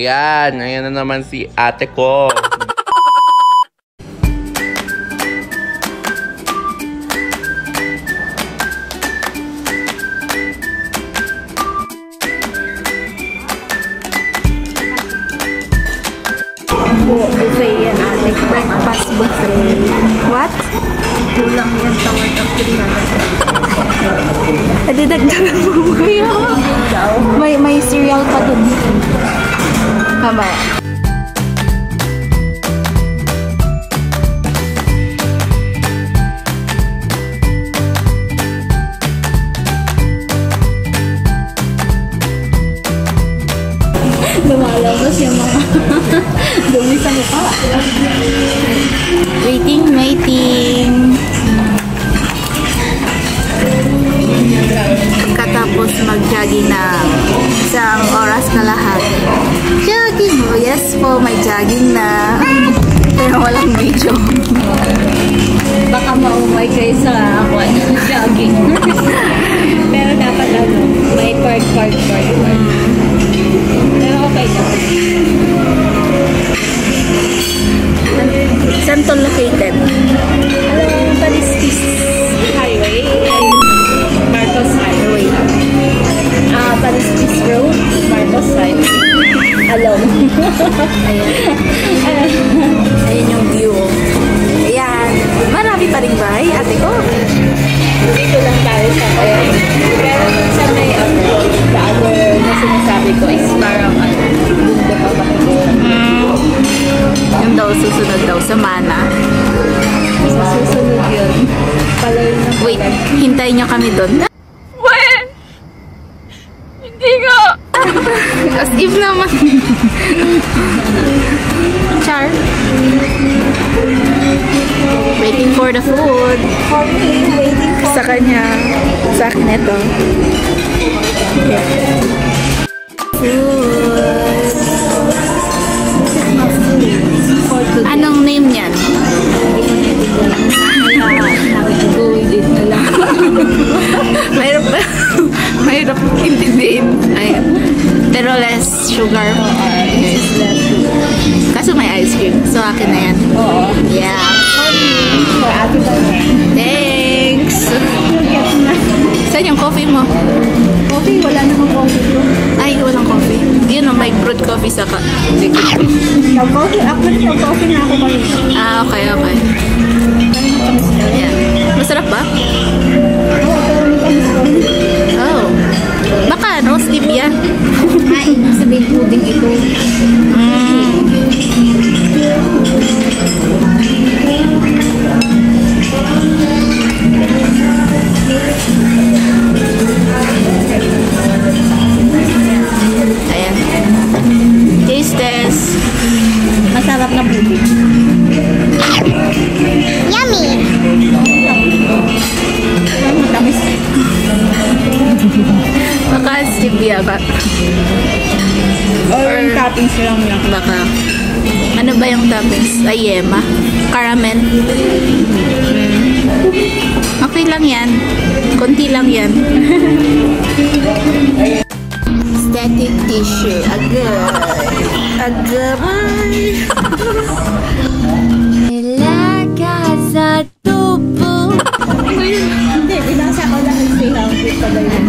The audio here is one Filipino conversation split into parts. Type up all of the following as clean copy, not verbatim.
Ayan na naman si ate ko. Buffet yan, ate. Breakfast buffet. What? Kulang yan sa worth of 300. Adidagdagan mo kayo. May cereal pa dun. Tama. Lumalabas yung mga dumi sa mukha. Waiting. Katapos mag-jogging na isang oras na lahat. Jogging! Oh yes po, may jogging na. Pero walang video. Baka maumay kayo sa ako jogging. Pero dapat may part. Pero okay na. Saan to located? Palistis Highway. Marcos Highway. Palistis Road. Marcos Highway. Along. Ayan yung view. Ayan. Marami pa rin bahay, ate ko. Dito lang tayo sa kaya. Pero sa may the other na sinasabi ko is parang bundok pa yung daw susunod daw sa Mana. Sa susunod yun. Wait, hintayin nyo kami doon. When? Hindi nga. As if naman. Char. Waiting for the food. Sa kanya. Sa akin ito. Food. Anong name niyan? Go with it na lang. Mahirap intindihin. Pero less sugar. Okay. Kaso may ice cream. So akin na yan. Yeah. Thanks. Saan yung coffee mo? Coffee? Wala namang coffee ko. Ay, walang coffee. Yun o, may brewed coffee sa liquid. Coffee? Actually, coffee na ako kayo. Okay. Ayan. Masarap ba? Oh. Baka, no? Stevia. Ay, sabihin pudding ito. Ayan. Taste test. Masarap na pudding. Yummy! Matamis. Baka stevia ka. Or toppings lang. Baka. Ano ba yung toppings? Ayema. Caramel. Okay lang yan. Konti lang yan. Static tissue. Agay. Ilaga sa tubo. Hindi, binasa ko lang yung stay healthy pala yun.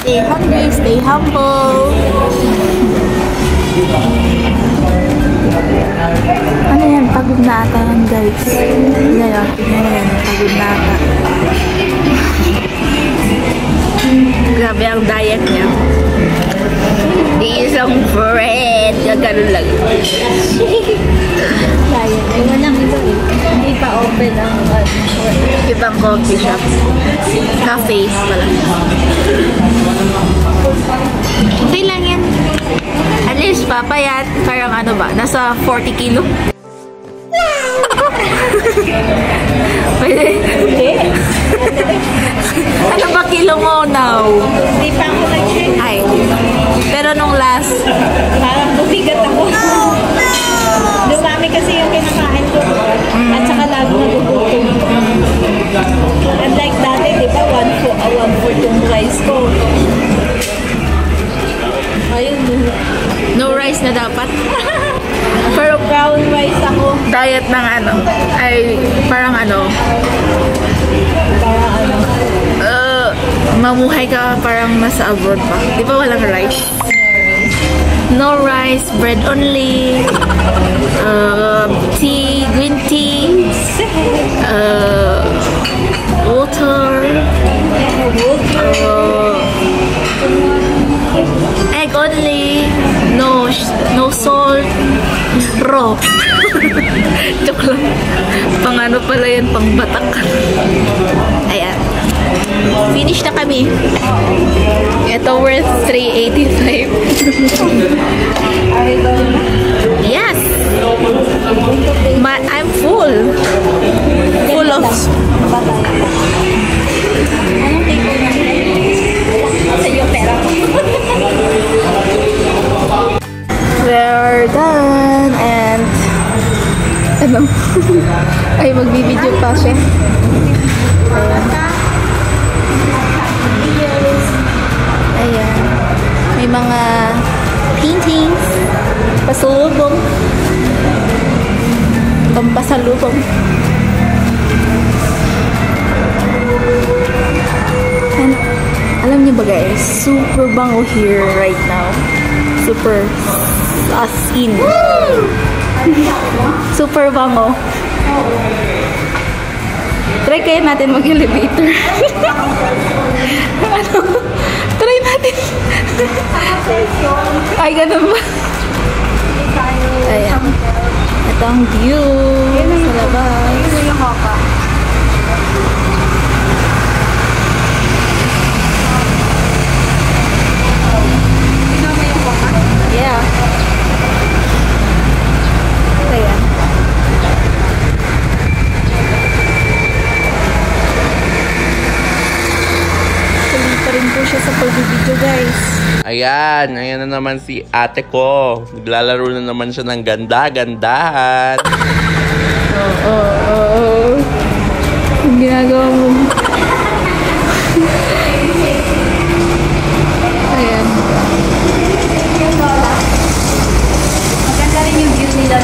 Stay hungry, stay humble. Ano yan? Pagod na ata yan, guys. Yan, pagod na ata. Grabe ang diet niya. Isang bread. Ganun lang. Diet. Ay, walang ito eh. Hindi pa open ang ibang coffee shop. Cafe pala. Okay lang yan. At least papayat. Parang ano ba? Nasa 40 kilo. Pwede? Ano ba kilo mo? bango now. Hindi pa ako nag-check. Ay, pero nung last, Parang bumigat ako. Dumami kasi yung kinakain ko. At saka lalo nagugutom. Unlike dati, di ba, one fourth yung rice ko. Ayun. no rice na dapat. Pero brown rice ako. Diet ng ano, ay parang ano, Para ano. mamuhay ka parang nasa abroad pa. Di ba walang rice? No rice, bread only, tea, green tea, water, egg only, no salt, raw. Joke lang. Pang ano pala yan, pang batak. Ayan. Finish na kami. Ito worth 385. Yes! I'm full. Full of... Anong tipo na? Sa iyo pera ko. We're done and... Ano? Ay, magbibideo pa siya. Ayan. May mga paintings. Pasalubong. Pampasalubong. And, alam niyo ba guys, super bango here right now. Super as in. Super bango. Try kaya natin mag-elevator. Ano? Try natin. Ay, ganun ba? Ayan. Ito ang view sa labas. Yeah. Ayan. Tuloy pa rin po siya sa pagbibideo, guys. Ayan na naman si ate ko. Naglalaro na naman siya ng ganda-gandahan. Oo. Ang ginagawa mo. Ayan. Maganda rin yung view nila.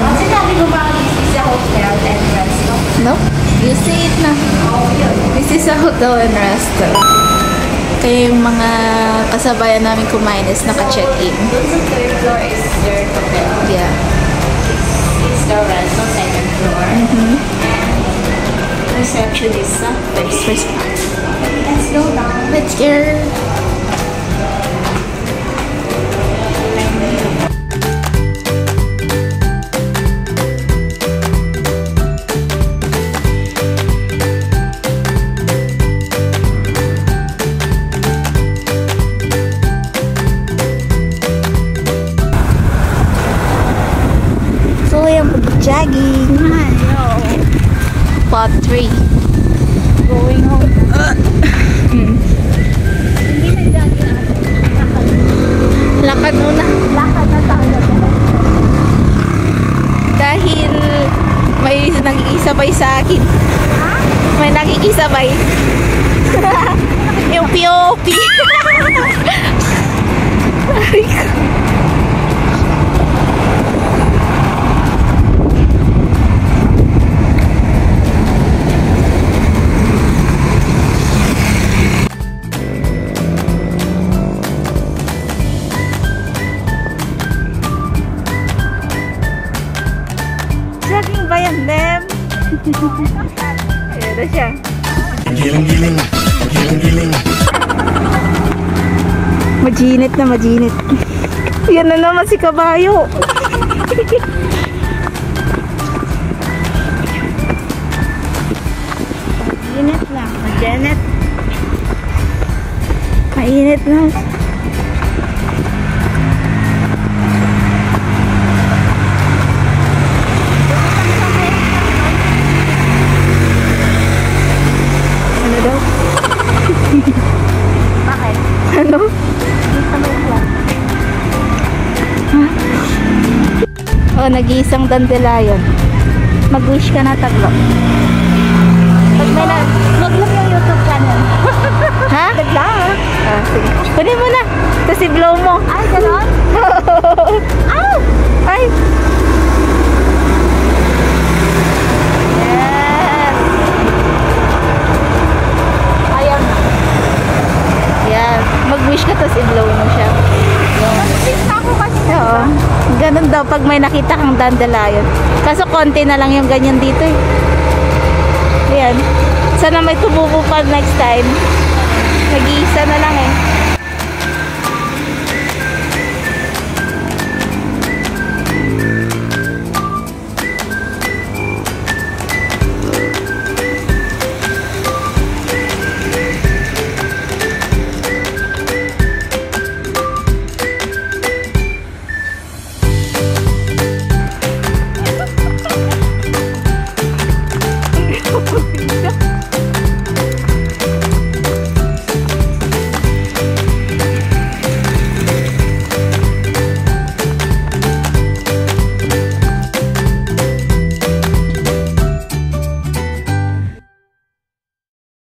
Kasi sabi ko ba, this is a hotel and restaurant. No? You see it na. This is a hotel and restaurant. Kaya yung mga kasabayan namin kumain is naka-check-in. So third floor is your hotel. Yeah. It's the restaurant, second floor. Receptionist, first floor. Let's go down. Let's go. So, yung jogging. Part 3. Going home. Lakad muna. Lakad na tayo. Dahil may nakikisabay sa akin. May nakikisabay. Yung POP. Ay ko. Jogging ba yan, Dem? Ayan na siya. Giling-giling. Giling-giling. Majinit na majinit. Yan na naman si kabayo. Mainit na. Janet. Mainit na. Ano daw? O, nag-iisang dandelion. Mag-wish ka na tatlo. Pag may na... Mag-look yung YouTube channel. Ha? Nag-vlog. Ah, sige. Kunin mo na. Tapos i-blow mo. Ay, ganon? Ow! Ay! Yes! Ayaw na. Yan. Mag-wish ka tapos i-blow mo siya. Mag-wish na ako kasi. Oo. Ganun daw pag may nakita kang dandelion. Kaso konti na lang yung ganyan dito eh. Ayan. Sana may tumubo pa next time. Nag-iisa na lang eh.